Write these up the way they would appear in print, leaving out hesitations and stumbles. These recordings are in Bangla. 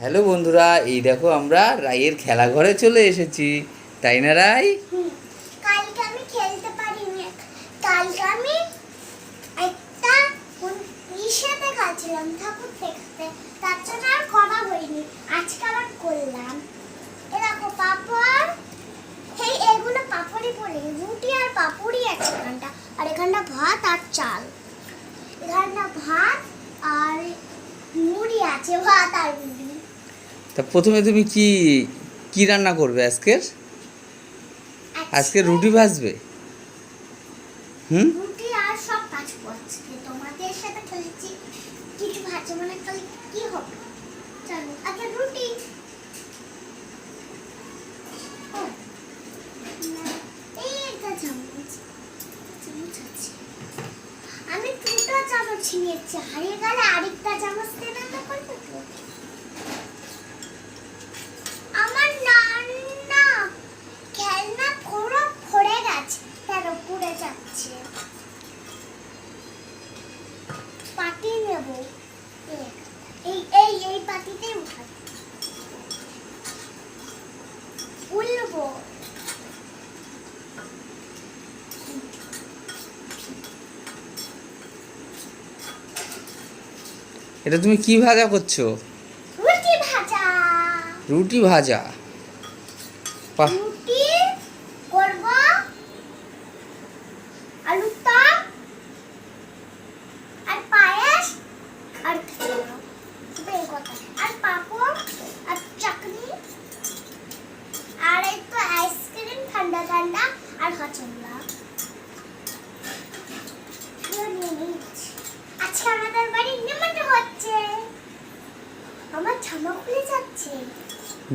হ্যালো বন্ধুরা, এই দেখো আমরা রাইয়ের খেলা ঘরে চলে এসেছি, তাই না রাই? কালকে আমি খেলতে পারিনি। কালকে আমি একটা ইসে দেখাচ্ছিলাম, ঠাকুর দেখতে, তার জন্য আর করা হয়নি। আজকে আবার করলাম। এ দেখো পাপড়, এগুলো পাপড়ি পড়ে, রুটি আর পাপড়ি আছে এখানটা, আর এখানটা ভাত আর চাল। এখানটা ভাত আর মুড়ি আছে, ভাত আর মুড়ি। তা প্রথমে তুমি কি কি রান্না করবে আজকের? আজকে রুটি ভাজবে? রুটি আর সব কাজ করছে। তোমাদের সাথে খেলছি, কিছু ভাজে মানে কাল কি হবে জানো। আগে রুটি, এই একটা চামচ আছে। আমি দুটো চামচ নিয়েছি, হারিয়ে গেলে আরেকটা চামচ দিয়ে রান্না করবো তো। আমার নান্না খেলনা পুরো পড়ে গেছে, তার উপরে যাচ্ছে। পাটি নেব, এই এই এই পাটিতে উঠাবো, উলবো। এটা তুমি কি ভাজা করছো? রুটি ভাজা। রুটি ভাজা, বাহ। রুটি করব, আলুর দম আর পায়েস আর আর পাপড় আর চাটনি আর একটু আইসক্রিম ঠান্ডা ঠান্ডা আর হচমলা। আজকে আমাদের বাড়ি নিমন্ত্রণ হচ্ছে, আমার জামা খুলে যাচ্ছে।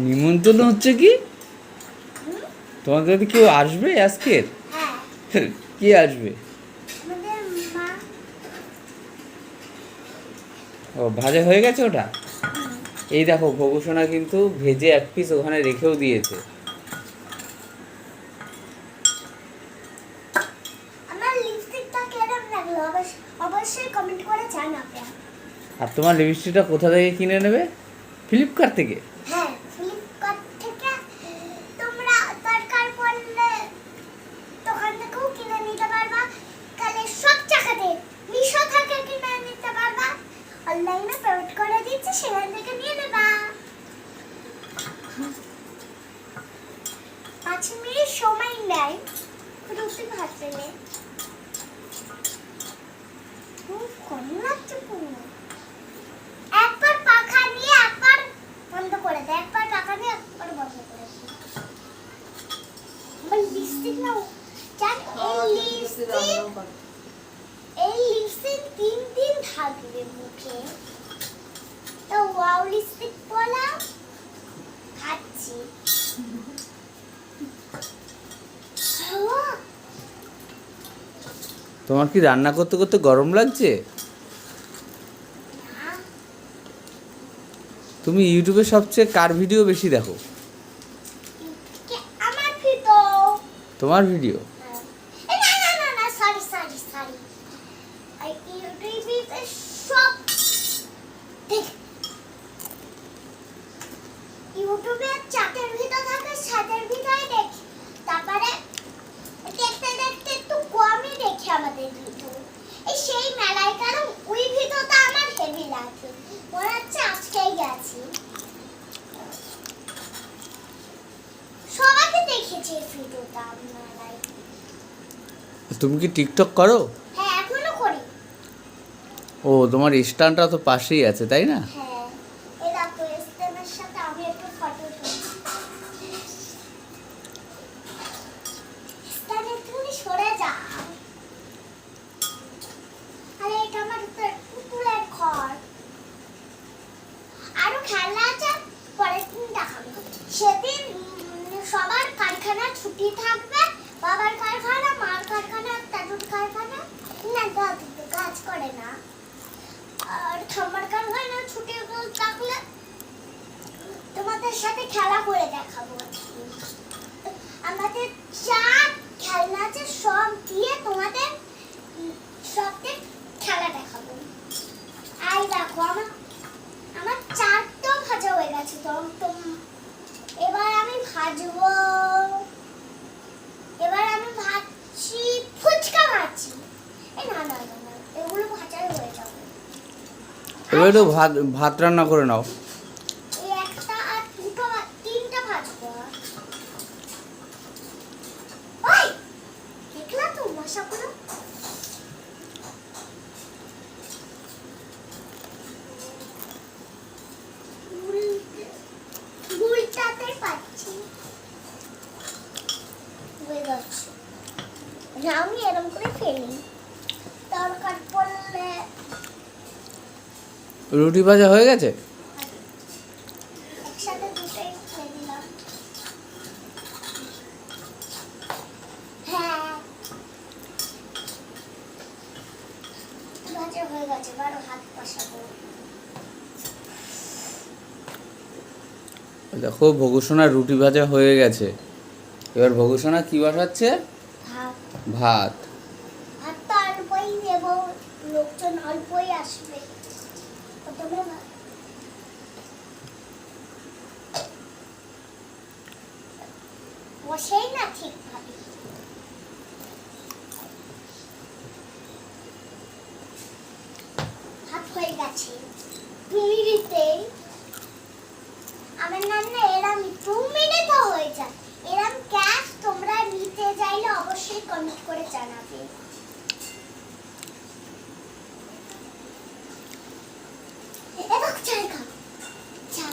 নিমন্ত্রণ হচ্ছে কি? তোমাদের বাড়িতে কেউ আসবে আজকের? হ্যাঁ, কে আসবে? আমাদের মা। ও, ভাজা হয়ে গেছে ওটা? এই দেখো ভবসোনা কিন্তু ভেজে এক পিস ওখানে রেখেও দিয়েছে। আমার লিপস্টিকটা কেমন লাগলো অবশ্যই কমেন্ট করে জানাবেন। আর তোমার লিপস্টিকটা কোথা থেকে কিনে নেবে? ফ্লিপকার্ট থেকে? হ্যাঁ, ফ্লিপকার্ট থেকে। তোমরা দরকার পড়লে দোকান থেকেও কিনে নিতে পারবা, কালে সব জায়গাতে মিশো থেকে কিনে নিতে পারবা, অনলাইনে পেমেন্ট করে দিচ্ছি, সেখান থেকে নিয়ে নেবা। 5 মিনিট সময় নেয় রুটি ভাজতে। কম লাগছে পুরো। একবার পাখা নিয়ে একবার বন্ধ করে দে, একবার পাখা নিয়ে একবার বন্ধ করে দে। আমার লিপস্টিক নাও, জান এই লিপস্টিক 3 দিন থাকবে মুখে। তো ওয়াও লিপস্টিক বলা খাচ্ছি। তোমার কি রান্না করতে করতে গরম লাগছে? তুমি ইউটিউবে সবচেয়ে কার ভিডিও বেশি দেখো? আমার ভিডিও। তোমার ভিডিও? না সরি ইউটিউবে সব দেখ, ইউটিউবে চাটের ভিডিও থাকে, সাদের ভিডিও দেখি, তারপরে দেখতে দেখতে একটু কমই দেখি আমাদের ভিডিও। এই সেই মেলায়, কারণ ওই ভিডিওটা আমার হেভি লাগে, মনে হচ্ছে আজকেই গেছি। সবাইকে দেখেছি এই ভিডিওটা মেলায়। তুমি কি টিকটক করো? হ্যাঁ, এখনো করি। ও, তোমার স্ট্যান্ডটা তো পাশেই আছে, তাই না? হ্যাঁ, এই দেখো স্টেমের সাথে আমি একটু ফটো তুলি। স্টেমে তুমি সরে যাও। আরে এটা আমার পুতুলের ঘর। আরো খেলা আছে, পরের দিন দেখাবো। সেদিন সবার কারখানা ছুটি থাকবে, বাবার কারখানা, মার কারখানা, দাদুর কারখানা, না দাদু তো কাজ করে না, আর ঠাম্মার কারখানা ছুটি থাকলে তোমাদের সাথে খেলা করে দেখাবো। আমাদের যা খেলনা আছে সব দিয়ে তোমাদের সবকে খেলা দেখাবো। আই দেখো আমার চারটা ভাজা হয়ে গেছে। ভাজবো। এবার আমি ভাজছি ফুচকা ভাজছি। এই না না না না, এগুলো ভাজাই হয়ে যাবে। এবার একটু ভাত রান্না করে নাও। এই একটা আর দুটো তিনটা ভাজবো। ওই দেখলা তো মশাগুলো? উল্টাতে পাচ্ছি। হয়ে যাচ্ছে। না, আমি এরকম করে ফেলি, দরকার পড়লে। রুটি ভাজা হয়ে গেছে? একসাথে দুটোই ফেলে দিলাম। হ্যাঁ, ভাজা হয়ে গেছে, বারো হাত বসাবো। দেখো ভগুসোনার রুটি ভাজা হয়ে গেছে। এবার ভগুসোনা কি বসাচ্ছে? ভাত। ভাত। ভাত তো অল্পই দেবো, লোকজন অল্পই আসবে। প্রথমে বসেই না ঠিকভাবে। ভাত হয়ে গেছে 2 মিনিটেই। আমার রান্না এরম 2 মিনিটে হয়ে যায়। এরম ক্যাশ তোমরা নিতে চাইলে অবশ্যই কমেন্ট করে জানাবে। এবার চাই খাও। চা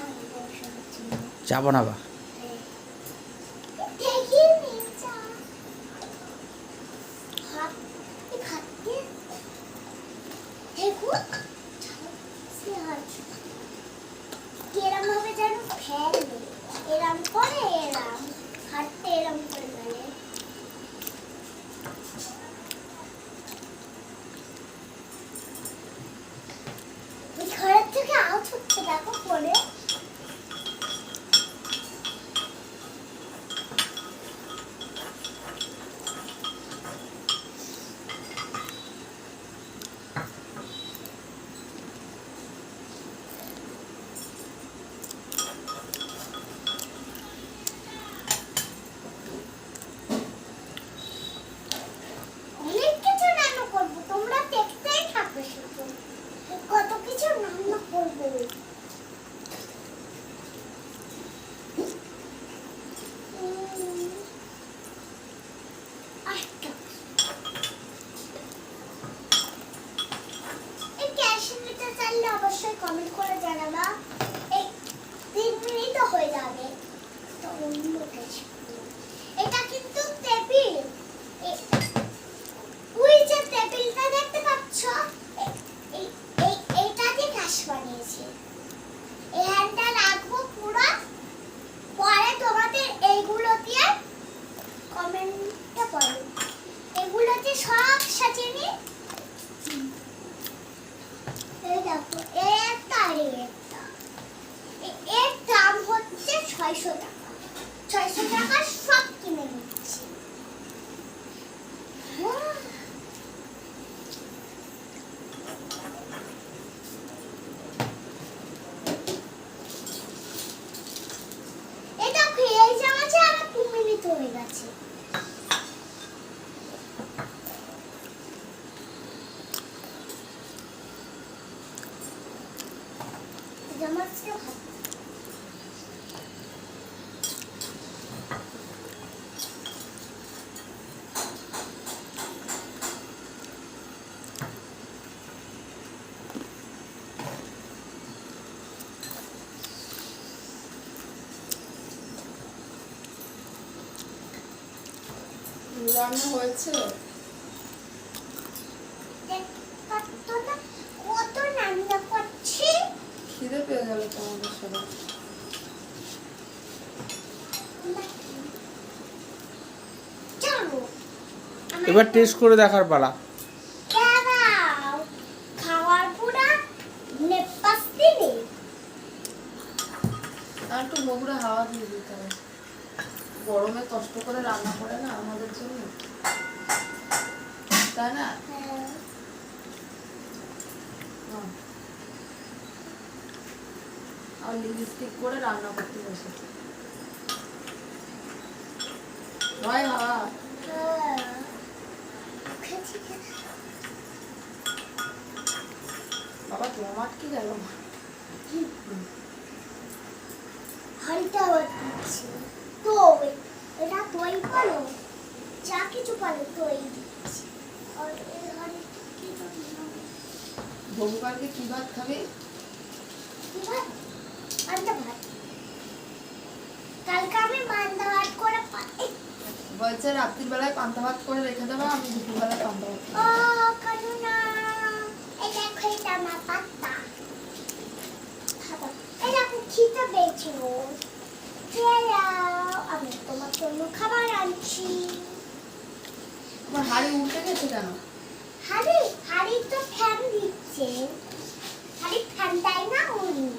চা বানাবা? দেখি নি চা। হাত খাতে দেখো সে হাত কেরম ভাবে যেন ফেলে, এরম করে এরম হাতটা এরম করে ফেলে। ওই ঘরের থেকে আওয়াজ হচ্ছে, দেখো পরে। অনেক কিছু রান্না করবো, তোমরা দেখতেই থাকবে শুধু। কত কিছু রান্না করবো। আচ্ছা, এই ক্যাশমিরটা চাইলে অবশ্যই কমেন্ট করে জানাবা। এই 3 মিনিটও হয়ে যাবে। তো অন্য ক্যাশমির। এটা কিন্তু টেবিল। ওই যে টেবিলটা দেখতে পাচ্ছ, এইটা দিয়ে ক্যাশ বানিয়েছি। এই হ্যান্ডটা রাখবো পুরো, পরে তোমাদের এইগুলো দিয়ে কমেন্টটা পড়ো। এগুলো দিয়ে সব সাজিয়ে নিই। এই দেখো, একটা আর একটা। এর দাম হচ্ছে 600 টাকা। 600 টাকা সব কিনে নিচ্ছি। এই দেখো, এই জামাতে আমার 2 মিনিট হয়ে গেছে। জামাতে রান্না হয়েছে? কত রান্না করছি। খিদে পেয়ে গেল তো আমাদের সবার। চলো এবার টেস্ট করে দেখার পালা। দাঁড়াও, খাওয়ার পুরা নেপাস দিলে। আর একটু বগুড়া হাওয়া দিয়ে দিতে হবে। গরমে কষ্ট করে রান্না করে না আমাদের জন্য, তাই না? আর লিপস্টিক করে রান্না করতে বসেছে। হয় হাওয়া। বাবা তোমার কি গেল? হালকা হচ্ছে দই, এটা দই পালো, যা কিছু পালো দই দিচ্ছি। আর এই হাড়ি কি বউ কালকে কি ভাত খাবে? কি ভাত? পান্তা ভাত। কালকে আমি পান্তা ভাত করে বলছে রাত্রির বেলায় পান্তা ভাত করে রেখে দেবো, আমি দুপুরবেলায় পান্তা ভাত ও কানুনা, এই দেখো এটা আমার পান্তা। খাবো। এই দেখো খিদে পেয়েছিল। আমি তোমার জন্য খাবার আনছি। আমার হাড়ি উল্টে গেছে কেন? হাড়ি তো ফ্যান দিচ্ছে। হাড়ি ফ্যান দেয় না উনি।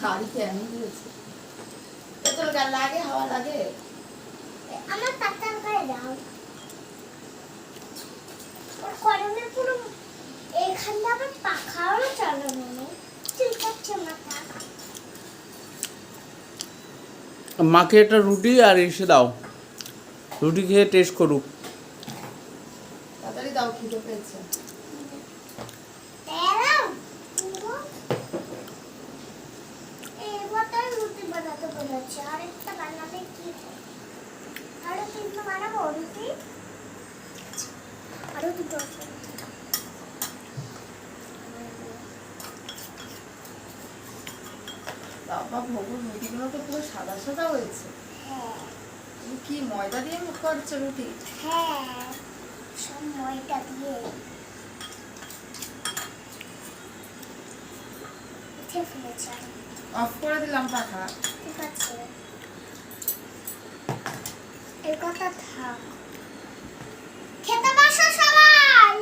হাড়ি কেন দিয়েছে? এত লাগে, হাওয়া লাগে। আমার পাতার গায়ে দাও। ওর গরমে পুরো এখানটা আবার পাখাও চালানো নেই, চুলকাচ্ছে মাথা। মাকে একটা রুটি আর এসে দাও, রুটি খেয়ে টেস্ট করুক। তাড়াতাড়ি দাও, খিদে পেয়েছে। দাঁড়াও, এবার তো রুটি বানাতে বলেছে, আরেকটা বানাবে কি? আরো তিনটা বানাবো রুটি, আরো দুটো আছে। বাবা ভোগুর রুটিগুলো তো পুরো সাদা সাদা হয়েছে। হ্যাঁ তুমি কি ময়দা দিয়ে করছো রুটি? হ্যাঁ, সব ময়দা দিয়ে উঠে ফেলেছে। অফ করে দিলাম পাখা। ঠিক আছে, এই কথা থাক। খেতে বসো সবাই।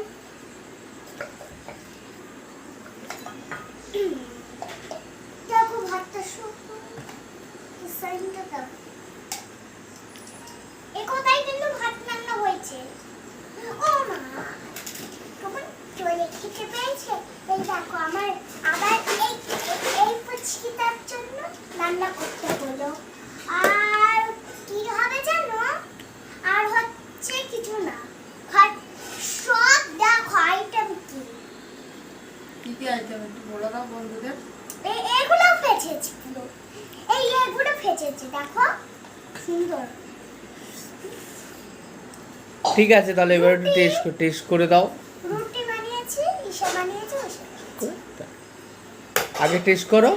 দেখো ভাতটা শুকনো, সাইনটা দাও। এই কথাই কিন্তু ভাত রান্না হয়েছে। ও মা, তখন চলে খেতে পেয়েছে। এই দেখো আমার আবার এই পুচকিটার জন্য রান্না করতে হলো। আর কি হবে জানো? আর হচ্ছে কিছু না, সব দেখো আইটেম কি কি কি আইটেম একটু বলে দাও বন্ধুদের। এগুলো ফেটেছে পুরো, এগুলো ফেটেছে দেখো, সুন্দর। ঠিক আছে, তাহলে এবার একটু টেস্ট করে দাও। রুটি বানিয়েছি, ইসা বানিয়েছে, ওসা আগে টেস্ট করো।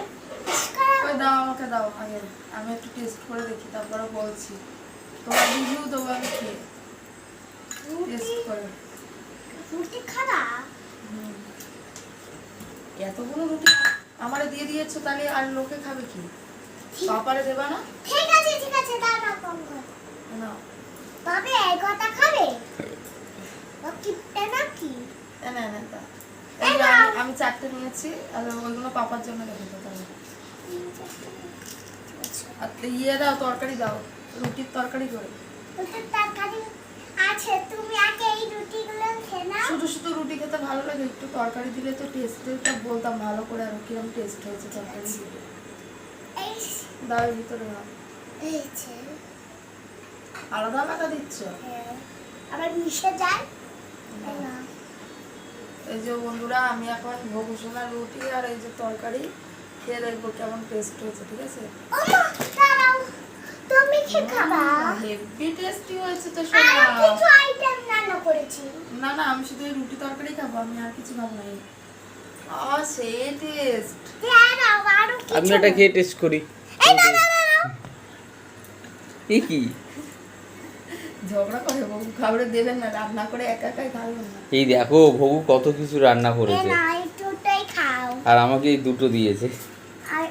ওই দাও, আমাকে দাও আগে, আমি একটু টেস্ট করে দেখি, তারপরে বলছি। তোমার রিভিউ দেবো আমি খেয়ে টেস্ট করে। রুটি খাবা? এতগুলো রুটি আমারে দিয়ে দিয়েছো, তাহলে আর লোকে খাবে কি? পাপারে দেবা না? ঠিক আছে, দাও না কম করে। না তবে এই কথা খাবে ও কি নাকি? না না তা এই যে আমি চারটে নিয়েছি, আর ওইগুলো পাপার জন্য রেখে দাও তাহলে। আর ইয়ে দাও, তরকারি দাও, রুটির তরকারি করে। রুটির তরকারি আছে, তুমি আগে এই রুটিগুলো খেয়ে নাও। শুধু শুধু রুটি খেতে ভালো লাগে, একটু তরকারি দিলে তো টেস্টটা বলতাম ভালো করে, আর কিরকম টেস্ট হয়েছে তরকারি। এই দাও এর ভিতরে দাও। এই যে আলাদা আলাদা দিচ্ছ? আবার মিশে যায় না। এই যে বন্ধুরা, আমি এখন ভোগসোনার রুটি আর এই যে তরকারি খেয়ে দেখবো কেমন টেস্ট হয়েছে, ঠিক আছে? ও মা, দাঁড়াও, তুমি কি খাবা? হেভি টেস্টি হয়েছে তো আর সোনা। কিছু আইটেম রান্না করেছি। না না, আমি শুধু এই রুটি তরকারি খাবো, আমি আর কিছু খাবো না। সেই টেস্ট। দাঁড়াও, আরো কিছু। আমি এটা খেয়ে টেস্ট করি। এই দাঁড়াও। এই কি ঝগড়া করে বউ, খাবারে দেবেন না, রান্না করে একা একাই খাবেন না। এই দেখো ভগু কত কিছু রান্না এই করেছে, না, একটুটাই খাও। আর আমাকে এই দুটো দিয়েছে। আর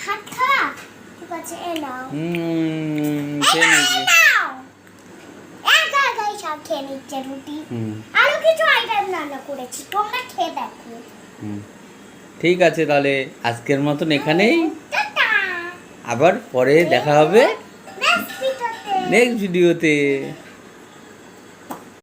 ভাত খাওয়া? ঠিক আছে, এই নাও। খেয়ে নিয়েছি। নাও। একাই সব খেয়ে নিচ্ছে রুটি। হুম আরো কিছু আইটেম রান্না করেছি, তোমরা খেয়ে দেখো। হুম ঠিক আছে, তাহলে আজকের মতন এখানেই। টাটা। আবার পরে দেখা হবে নেক্সট ভিডিওতে। নেক্সট ভিডিওতে।